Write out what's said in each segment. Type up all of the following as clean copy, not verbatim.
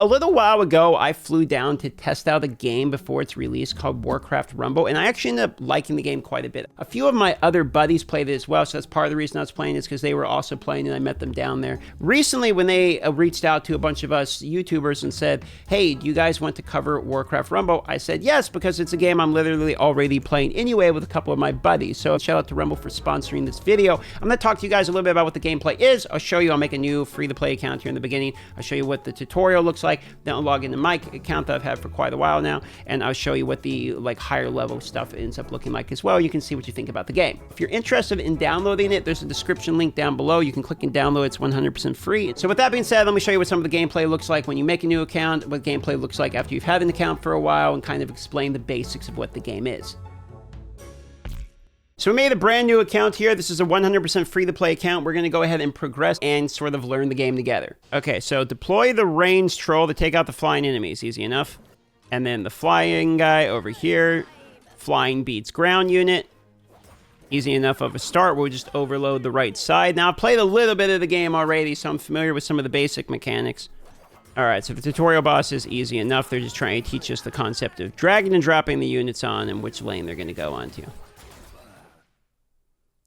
A little while ago, I flew down to test out a game before its release called Warcraft Rumble, and I actually ended up liking the game quite a bit. A few of my other buddies played it as well, so that's part of the reason I was playing is because they were also playing and I met them down there. Recently, when they reached out to a bunch of us YouTubers and said, hey, do you guys want to cover Warcraft Rumble? I said yes, because it's a game I'm literally already playing anyway with a couple of my buddies. So shout out to Rumble for sponsoring this video. I'm going to talk to you guys a little bit about what the gameplay is. I'll show you, I'll make a new free-to-play account here in the beginning. I'll show you what the tutorial looks like. Then I'll log into my account that I've had for quite a while now, and I'll show you what the higher level stuff ends up looking like as well. You can see what you think about the game. If you're interested in downloading it, there's a description link down below. You can click and download. It's 100% free. So with that being said, let me show you what some of the gameplay looks like when you make a new account, what gameplay looks like after you've had an account for a while, and kind of explain the basics of what the game is. So we made a brand new account here. This is a 100% free-to-play account. We're going to go ahead and progress and sort of learn the game together. Okay, so deploy the ranged troll to take out the flying enemies. Easy enough. And then the flying guy over here. Flying beats ground unit. Easy enough of a start. We'll just overload the right side. Now, I've played a little bit of the game already, so I'm familiar with some of the basic mechanics. Alright, so the tutorial boss is easy enough. They're just trying to teach us the concept of dragging and dropping the units on and which lane they're going to go onto.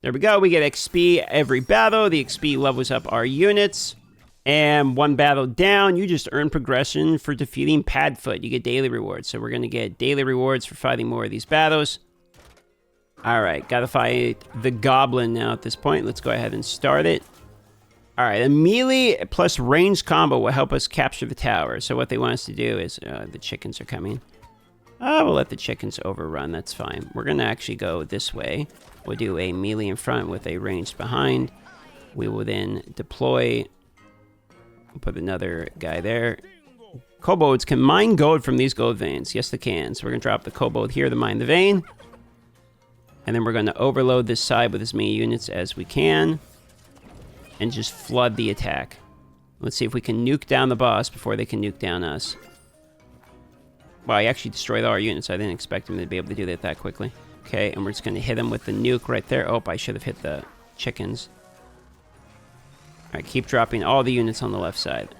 There we go. We get XP every battle. The XP levels up our units. And one battle down, you just earn progression for defeating Padfoot. You get daily rewards. So we're going to get daily rewards for fighting more of these battles. Alright, gotta fight the Goblin now at this point. Let's go ahead and start it. Alright, a melee plus ranged combo will help us capture the tower. So what they want us to do is... the chickens are coming. We'll let the chickens overrun. That's fine. We're going to actually go this way. We'll do a melee in front with a ranged behind. We will then deploy. Put another guy there. Kobolds can mine gold from these gold veins. Yes, they can. So we're going to drop the kobold here to mine the vein. And then we're going to overload this side with as many units as we can. And just flood the attack. Let's see if we can nuke down the boss before they can nuke down us. Wow, he actually destroyed all our units. I didn't expect him to be able to do that quickly. Okay, and we're just going to hit him with the nuke right there. Oh, I should have hit the chickens. Alright, keep dropping all the units on the left side.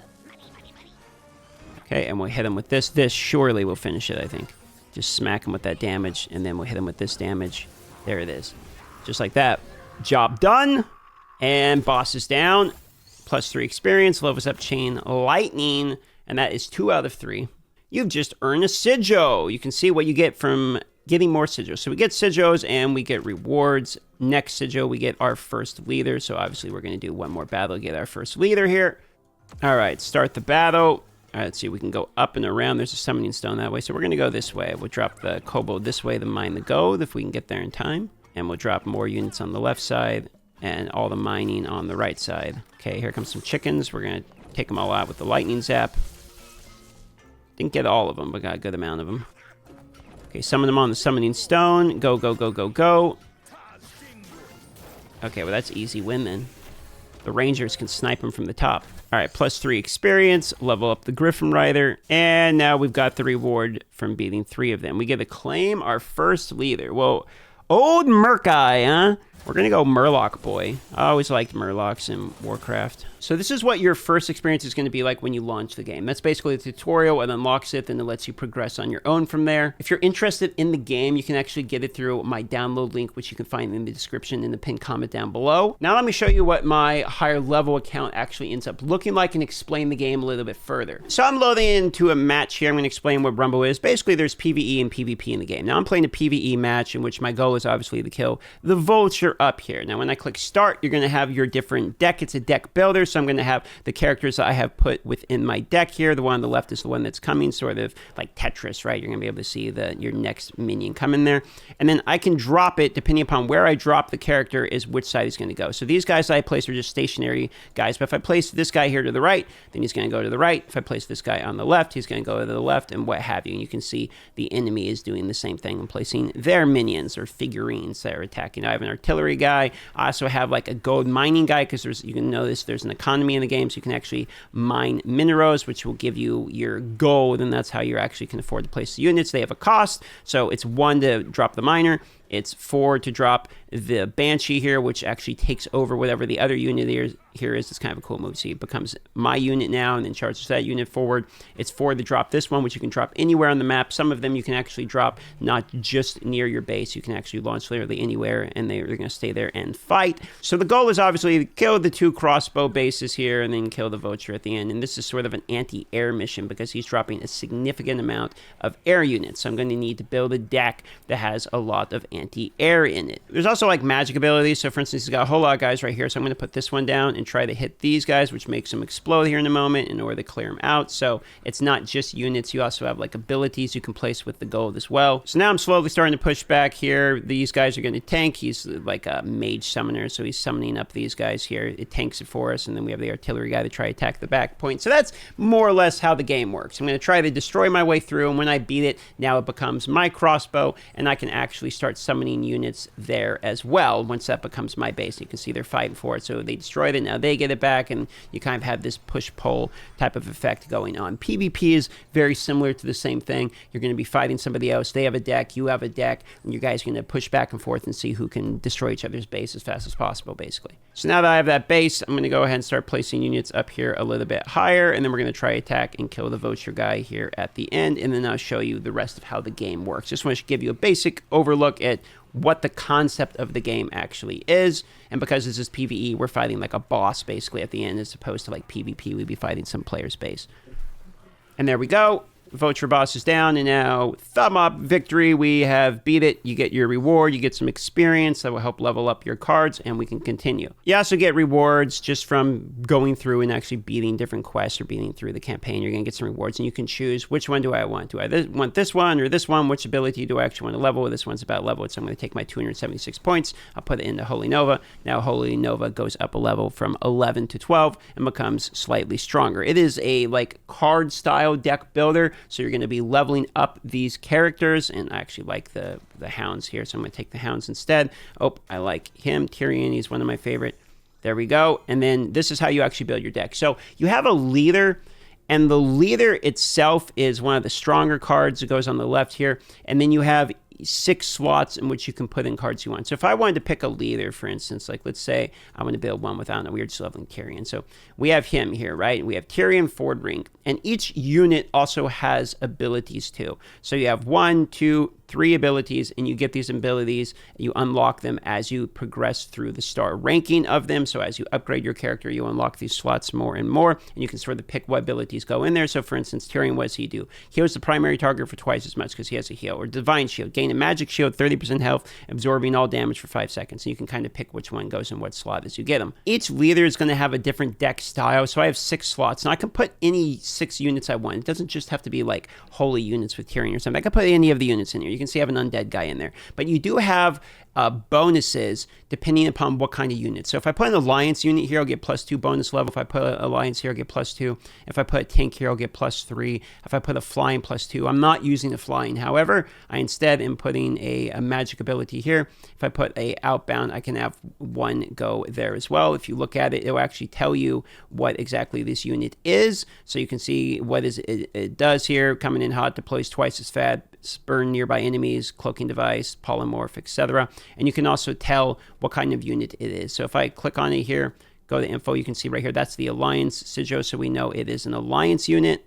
Okay, and we'll hit him with this. This surely will finish it, I think. Just smack him with that damage, and then we'll hit him with this damage. There it is. Just like that. Job done. And boss is down. +3 experience. Levels up chain lightning. And that is 2 out of 3. You've just earned a sigil. You can see what you get from getting more sigils. So we get sigils and we get rewards. Next sigil, we get our first leader. So obviously we're going to do one more battle to get our first leader here. All right, start the battle. All right, let's see. We can go up and around. There's a summoning stone that way. So we're going to go this way. We'll drop the kobold this way to mine the gold if we can get there in time. And we'll drop more units on the left side and all the mining on the right side. Okay, here comes some chickens. We're going to take them all out with the lightning zap. Didn't get all of them, but got a good amount of them. Okay, summon them on the summoning stone. Go, go, go, go, go. Okay, well, that's easy win then. The rangers can snipe them from the top. All right, +3 experience. Level up the Griffin Rider. And now we've got the reward from beating 3 of them. We get to claim our first leader. Well, old Murk-Eye, huh? We're going to go Murloc boy. I always liked Murlocs in Warcraft. So this is what your first experience is going to be like when you launch the game. That's basically the tutorial. It unlocks it, and it lets you progress on your own from there. If you're interested in the game, you can actually get it through my download link, which you can find in the description in the pinned comment down below. Now let me show you what my higher level account actually ends up looking like and explain the game a little bit further. So I'm loading into a match here. I'm going to explain what Rumble is. Basically, there's PvE and PvP in the game. Now I'm playing a PvE match in which my goal is obviously to kill the vulture up here. Now when I click start, you're going to have your different deck. It's a deck builder, so I'm going to have the characters that I have put within my deck here. The one on the left is the one that's coming, sort of like Tetris, right? You're going to be able to see your next minion come in there. And then I can drop it, depending upon where I drop the character, is which side he's going to go. So these guys that I place are just stationary guys, but if I place this guy here to the right, then he's going to go to the right. If I place this guy on the left, he's going to go to the left, and what have you. And you can see the enemy is doing the same thing and placing their minions or figurines that are attacking. I have an artillery guy. I also have like a gold mining guy, because you can notice there's an economy in the game, so you can actually mine minerals, which will give you your gold, and that's how you actually can afford to place the units. They have a cost, so it's 1 to drop the miner, It's 4 to drop the Banshee here, which actually takes over whatever the other unit here is. It's kind of a cool move. See, it becomes my unit now and then charges that unit forward. It's 4 to drop this one, which you can drop anywhere on the map. Some of them you can actually drop not just near your base. You can actually launch literally anywhere, and they're going to stay there and fight. So the goal is obviously to kill the 2 crossbow bases here and then kill the Vulture at the end. And this is sort of an anti-air mission because he's dropping a significant amount of air units. So I'm going to need to build a deck that has a lot of anti-air in it. There's also like magic abilities. So for instance, he's got a whole lot of guys right here. So I'm going to put this one down and try to hit these guys, which makes them explode here in a moment in order to clear them out. So it's not just units. You also have like abilities you can place with the gold as well. So now I'm slowly starting to push back here. These guys are going to tank. He's like a mage summoner. So he's summoning up these guys here. It tanks it for us. And then we have the artillery guy to try to attack the back point. So that's more or less how the game works. I'm going to try to destroy my way through. And when I beat it, now it becomes my crossbow. And I can actually start summoning units there as well once that becomes my base. You can see they're fighting for it. So they destroyed it. Now they get it back. And you kind of have this push-pull type of effect going on. PvP is very similar to the same thing. You're going to be fighting somebody else. They have a deck. You have a deck. And you guys are going to push back and forth and see who can destroy each other's base as fast as possible, basically. So now that I have that base, I'm going to go ahead and start placing units up here a little bit higher. And then we're going to try attack and kill the Vulture guy here at the end. And then I'll show you the rest of how the game works. Just want to give you a basic overlook at what the concept of the game actually is. And because this is PvE, we're fighting like a boss basically at the end, as opposed to like PvP, we'd be fighting some player's base. And there we go. Vulture boss is down, and now thumb up, victory. We have beat it. You get your reward. You get some experience that will help level up your cards, and we can continue. You also get rewards just from going through and actually beating different quests or beating through the campaign. You're going to get some rewards, and you can choose which one do I want. Do I want this one or this one? Which ability do I actually want to level? This one's about level, so I'm going to take my 276 points. I'll put it into Holy Nova. Now Holy Nova goes up a level from 11 to 12 and becomes slightly stronger. It is a like card style deck builder. So you're going to be leveling up these characters, and I actually like the hounds here, so I'm going to take the hounds instead. Oh, I like him. Tyrion, he's one of my favorite. There we go. And then this is how you actually build your deck. So you have a leader, and the leader itself is one of the stronger cards. It goes on the left here, and then you have 6 slots in which you can put in cards you want. So if I wanted to pick a leader, for instance, like let's say I want to build one with, I don't know, we're just leveling Tyrion. So we have him here, right? We have Tyrion, Fordring, and each unit also has abilities too. So you have 1, 2, 3 abilities, and you get these abilities, you unlock them as you progress through the star ranking of them. So as you upgrade your character, you unlock these slots more and more, and you can sort of pick what abilities go in there. So for instance, Tyrion, what does he do? Heals the primary target for twice as much because he has a heal. Or Divine Shield, gain a magic shield, 30% health, absorbing all damage for 5 seconds. And you can kind of pick which one goes in what slot as you get them. Each leader is going to have a different deck style. So I have 6 slots, and I can put any 6 units I want. It doesn't just have to be like holy units with Tyrion or something. I can put any of the units in here. You can see I have an undead guy in there. But you do have bonuses depending upon what kind of unit. So if I put an alliance unit here, I'll get +2 bonus level. If I put an alliance here, I'll get +2. If I put a tank here, I'll get +3. If I put a flying, +2. I'm not using a flying. However, I instead am putting a magic ability here. If I put a outbound, I can have 1 go there as well. If you look at it, it will actually tell you what exactly this unit is. So you can see what it does here. Coming in hot, deploys twice as fast, burn nearby enemies, cloaking device, polymorph, etc. And you can also tell what kind of unit it is. So if I click on it here, go to info, you can see right here, that's the Alliance sigil, so we know it is an Alliance unit.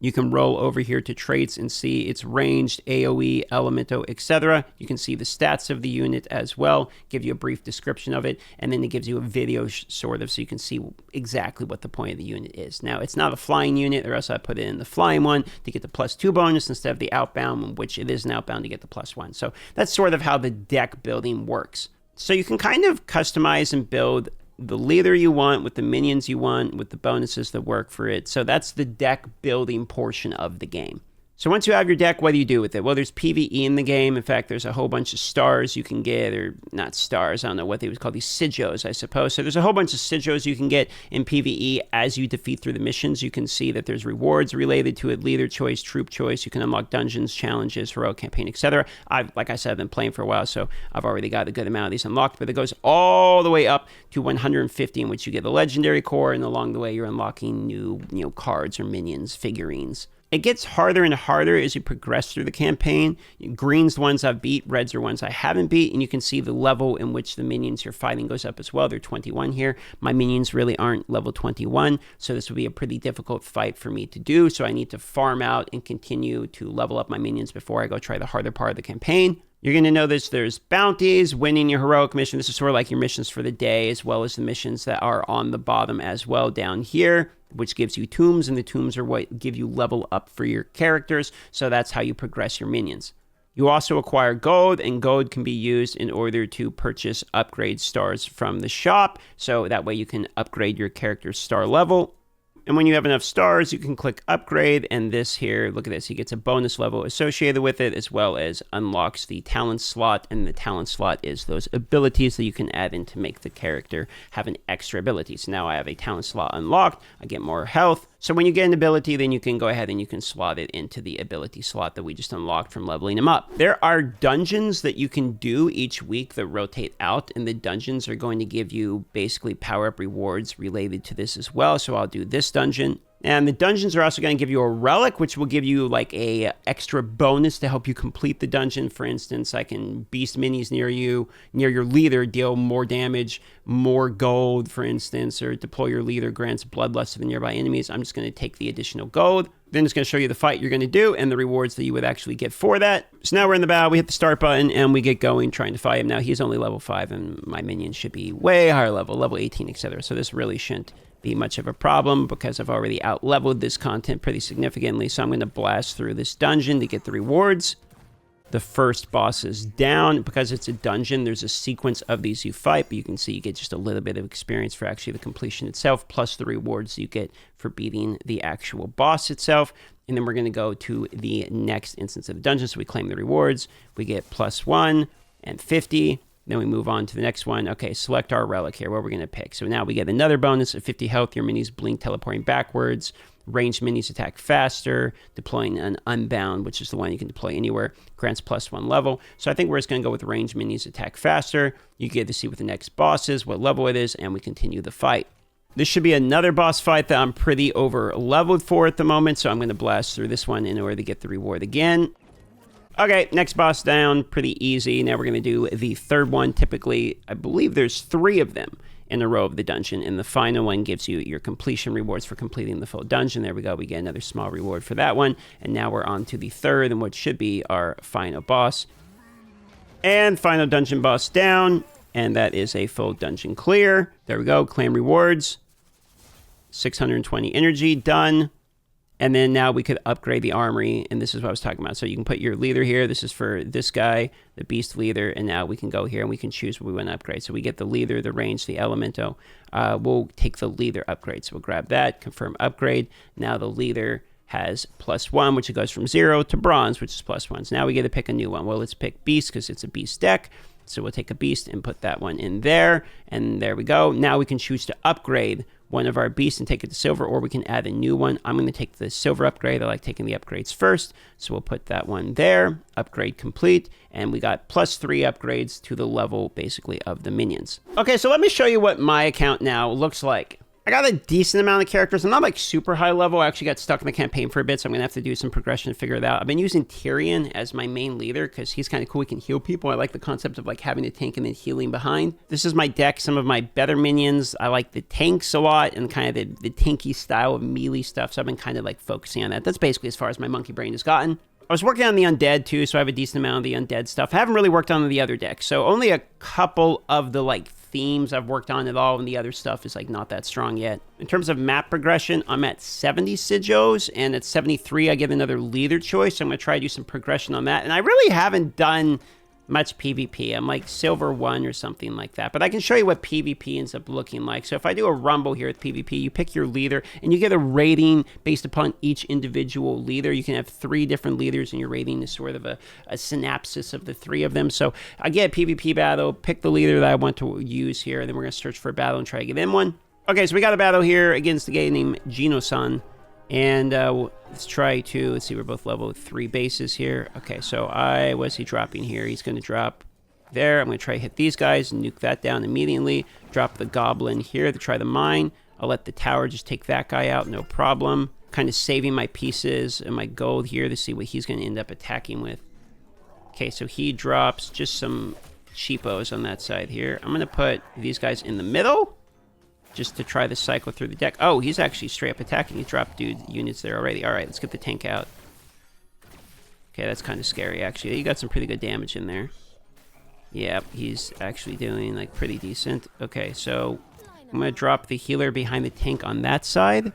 You can roll over here to traits and see its ranged, AoE, Elemento, etc. You can see the stats of the unit as well, give you a brief description of it, and then it gives you a video sort of, so you can see exactly what the point of the unit is. Now, it's not a flying unit, or else I put it in the flying one to get the +2 bonus instead of the outbound, which it is an outbound to get the +1. So that's sort of how the deck building works. So you can kind of customize and build the leader you want, with the minions you want, with the bonuses that work for it. So that's the deck building portion of the game. So once you have your deck, what do you do with it? Well, there's PvE in the game. In fact, there's a whole bunch of stars you can get, or not stars, I don't know what they would call these, sigils, I suppose. So there's a whole bunch of sigils you can get in PvE as you defeat through the missions. You can see that there's rewards related to it, leader choice, troop choice. You can unlock dungeons, challenges, heroic campaign, etc. Like I said, I've been playing for a while, so I've already got a good amount of these unlocked, but it goes all the way up to 150, in which you get the legendary core, and along the way you're unlocking new cards or minions, figurines. It gets harder and harder as you progress through the campaign. Green's the ones I've beat, reds are ones I haven't beat, and you can see the level in which the minions you're fighting goes up as well. They're 21 here. My minions really aren't level 21, so this will be a pretty difficult fight for me to do, so I need to farm out and continue to level up my minions before I go try the harder part of the campaign. You're going to notice there's bounties, winning your heroic mission. This is sort of like your missions for the day, as well as the missions that are on the bottom as well down here, which gives you tombs, and the tombs are what give you level up for your characters, so that's how you progress your minions. You also acquire gold, and gold can be used in order to purchase upgrade stars from the shop, so that way you can upgrade your character's star level. And when you have enough stars, you can click upgrade, and this here, look at this, he gets a bonus level associated with it, as well as unlocks the talent slot, and the talent slot is those abilities that you can add in to make the character have an extra ability. So now I have a talent slot unlocked, I get more health. So when you get an ability, then you can go ahead and you can slot it into the ability slot that we just unlocked from leveling them up. There are dungeons that you can do each week that rotate out, and the dungeons are going to give you basically power-up rewards related to this as well. So I'll do this dungeon. And the dungeons are also going to give you a relic, which will give you like a extra bonus to help you complete the dungeon. For instance, I can beast minis near you, near your leader, deal more damage, more gold, for instance, or deploy your leader grants bloodlust to the nearby enemies. I'm just going to take the additional gold. Then it's going to show you the fight you're going to do and the rewards that you would actually get for that. So now we're in the battle, we hit the start button, and we get going trying to fight him. Now he's only level 5, and my minions should be way higher level 18, etc. So this really shouldn't be much of a problem because I've already out-leveled this content pretty significantly. So I'm going to blast through this dungeon to get the rewards. The first boss is down. Because it's a dungeon, there's a sequence of these you fight, but you can see you get just a little bit of experience for actually the completion itself, plus the rewards you get for beating the actual boss itself. And then we're going to go to the next instance of the dungeon. So we claim the rewards. We get +1 and 50. Then we move on to the next one. Okay, select our relic here, what we're going to pick. So now we get another bonus of 50 health. Your minis blink, teleporting backwards. Ranged minis attack faster. Deploying an unbound, which is the one you can deploy anywhere. Grants +1 level. So I think we're just going to go with ranged minis attack faster. You get to see what the next boss is, what level it is, and we continue the fight. This should be another boss fight that I'm pretty over leveled for at the moment. So I'm going to blast through this one in order to get the reward again. Okay, next boss down, pretty easy. Now we're going to do the third one. Typically, I believe there's 3 of them in a row of the dungeon, and the final one gives you your completion rewards for completing the full dungeon. There we go, we get another small reward for that one. And now we're on to the third, and what should be our final boss. And final dungeon boss down, and that is a full dungeon clear. There we go, claim rewards. 620 energy, done. And then now we could upgrade the armory, and this is what I was talking about. So you can put your leader here. This is for this guy, the beast leader, and now we can go here and we can choose what we want to upgrade. So we get the leader, the range, the elemento. We'll take the leader upgrade. So we'll grab that, confirm upgrade. Now the leader has +1, which it goes from 0 to bronze, which is +1. So now we get to pick a new one. Well, let's pick beast because it's a beast deck. So we'll take a beast and put that one in there, and there we go. Now we can choose to upgrade one of our beasts and take it to silver, or we can add a new one. I'm going to take the silver upgrade. I like taking the upgrades first, so we'll put that one there. Upgrade complete, and we got +3 upgrades to the level, basically, of the minions. Okay, so let me show you what my account now looks like. I got a decent amount of characters. I'm not like super high level. I actually got stuck in the campaign for a bit, so I'm going to have to do some progression to figure it out. I've been using Tyrion as my main leader because he's kind of cool. He can heal people. I like the concept of like having a tank and then healing behind. This is my deck. Some of my better minions. I like the tanks a lot and kind of the tanky style of melee stuff, so I've been kind of like focusing on that. That's basically as far as my monkey brain has gotten. I was working on the undead too, so I have a decent amount of the undead stuff. I haven't really worked on the other decks, so only a couple of the like themes I've worked on at all, and the other stuff is like not that strong yet. In terms of map progression, I'm at 70 sigils, and at 73 I get another leader choice, so I'm going to try to do some progression on that. And I really haven't done much PvP. I'm like silver 1 or something like that, but I can show you what PvP ends up looking like. So if I do a rumble here with PvP, you pick your leader and you get a rating based upon each individual leader. You can have 3 different leaders, and your rating is sort of a synopsis of the 3 of them. So I get a PvP battle, pick the leader that I want to use here, and then we're going to search for a battle and try to get in one. Okay, so we got a battle here against a guy named Gino-san. And let's try to, let's see, we're both level 3 bases here. Okay, so what's he dropping here? He's going to drop there. I'm going to try to hit these guys and nuke that down immediately. Drop the goblin here to try the mine. I'll let the tower just take that guy out, no problem. kind of saving my pieces and my gold here to see what he's going to end up attacking with. Okay, so he drops just some cheapos on that side here. I'm going to put these guys in the middle just to try to cycle through the deck. Oh, he's actually straight up attacking. He dropped units there already. All right, let's get the tank out. Okay, that's kind of scary, actually. He got some pretty good damage in there. Yeah, he's actually doing, like, pretty decent. Okay, so I'm going to drop the healer behind the tank on that side.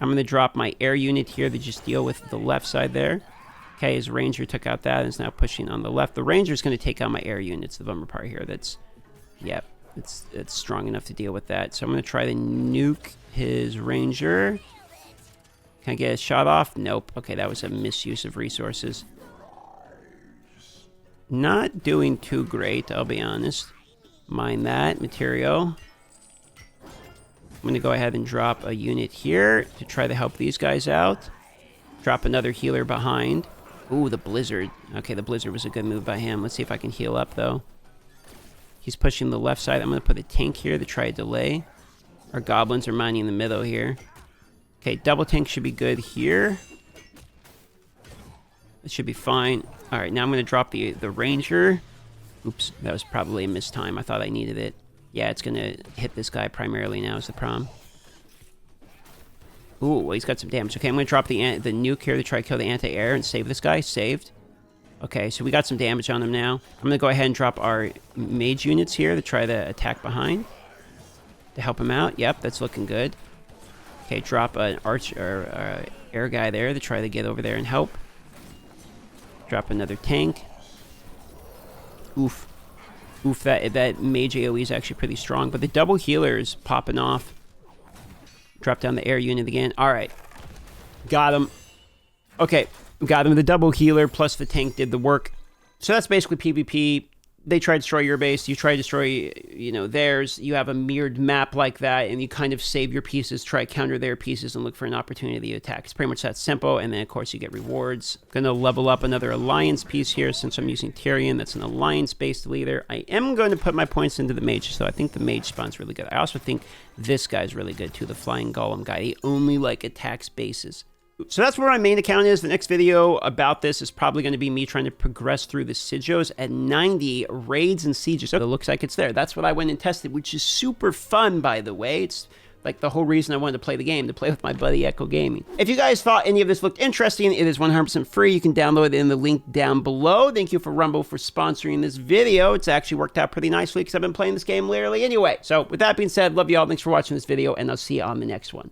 I'm going to drop my air unit here to just deal with the left side there. Okay, his ranger took out that and is now pushing on the left. The ranger's going to take out my air units, the bummer part here. That's, yep, it's strong enough to deal with that. So I'm going to try to nuke his ranger. Can I get a shot off? Nope. Okay, that was a misuse of resources. Not doing too great, I'll be honest. Mine that material. I'm going to go ahead and drop a unit here to try to help these guys out. Drop another healer behind. Ooh, the blizzard. Okay, the blizzard was a good move by him. Let's see if I can heal up, though. He's pushing the left side. I'm going to put a tank here to try to delay. Our goblins are mining the middle here. Okay, double tank should be good here. It should be fine. All right, now I'm going to drop the ranger. Oops, that was probably a missed time. I thought I needed it. Yeah, it's going to hit this guy primarily now is the problem. Ooh, well, he's got some damage. Okay, I'm going to drop the nuke here to try to kill the anti-air and save this guy. Saved. Okay, so we got some damage on him now. I'm going to go ahead and drop our mage units here to try to attack behind. To help him out. Yep, that's looking good. Okay, drop an air guy there to try to get over there and help. Drop another tank. Oof. Oof, that mage AoE is actually pretty strong. But the double healer is popping off. Drop down the air unit again. All right. Got him. Okay. Got him. The double healer plus the tank did the work. So that's basically PvP. They try to destroy your base. You try to destroy, theirs. You have a mirrored map like that, and you kind of save your pieces, try to counter their pieces, and look for an opportunity to attack. It's pretty much that simple, and then, of course, you get rewards. Going to level up another alliance piece here since I'm using Tyrion. That's an alliance-based leader. I am going to put my points into the mage, so I think the mage spawn's really good. I also think this guy's really good, too, the flying golem guy. He only, attacks bases. So that's where my main account is. The next video about this is probably going to be me trying to progress through the Sigils at 90 raids and sieges. So it looks like it's there. That's what I went and tested, which is super fun, by the way. It's like the whole reason I wanted to play the game, to play with my buddy Echo Gaming. If you guys thought any of this looked interesting, it is 100% free. You can download it in the link down below. Thank you for Rumble for sponsoring this video. It's actually worked out pretty nicely because I've been playing this game literally anyway. So with that being said, love you all. Thanks for watching this video, and I'll see you on the next one.